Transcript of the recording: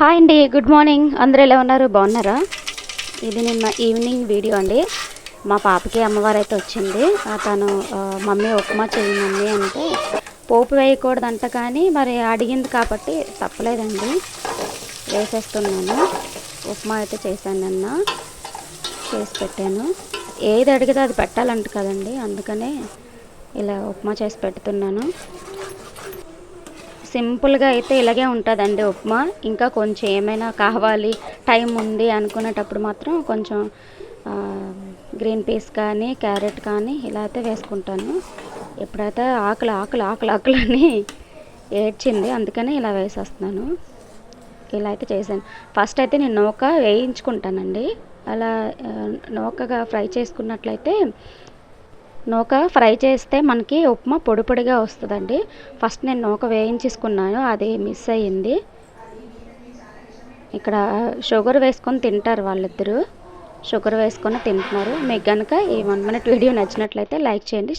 Hi అండి, good morning. అందరూ ఎలా ఉన్నారు? బాగున్నారా? ఇది నిన్న ఈవినింగ్ వీడియో అండి. మా పాపకి అమ్మవారు అయితే వచ్చింది. తను మమ్మీ ఉప్మా చెయ్యి మమ్మీ అంటే పోపు వేయకూడదంట, కానీ మరి అడిగింది కాబట్టి తప్పలేదండి, వేసేస్తున్నాను. ఉప్మా అయితే చేశాను, నిన్న చేసి పెట్టాను. ఏది అడిగితే అది పెట్టాలంట కదండి, అందుకనే ఇలా ఉప్మా చేసి పెడుతున్నాను. సింపుల్గా అయితే ఇలాగే ఉంటుందండి ఉప్మా. ఇంకా కొంచెం ఏమైనా కావాలి, టైం ఉంది అనుకునేటప్పుడు మాత్రం కొంచెం గ్రీన్ పీస్ కానీ క్యారెట్ కానీ ఇలా అయితే వేసుకుంటాను. ఎప్పుడైతే ఆకలి ఆకలి ఆకలి ఆకలి అని ఏడ్చింది, అందుకని ఇలా వేసేస్తున్నాను. ఇలా అయితే చేశాను. ఫస్ట్ అయితే నేను నూక వేయించుకుంటానండి. అలా నూకగా ఫ్రై చేసుకున్నట్లయితే, నూక ఫ్రై చేస్తే మనకి ఉప్మా పొడి పొడిగా వస్తుందండి. ఫస్ట్ నేను నూక వేయించేసుకున్నాను, అది మిస్ అయ్యింది. ఇక్కడ షుగర్ వేసుకొని తింటారు వాళ్ళిద్దరూ, షుగర్ వేసుకొని తింటున్నారు. మీకు కనుక ఈ 1 మినిట్ వీడియో నచ్చినట్లయితే లైక్ చేయండి.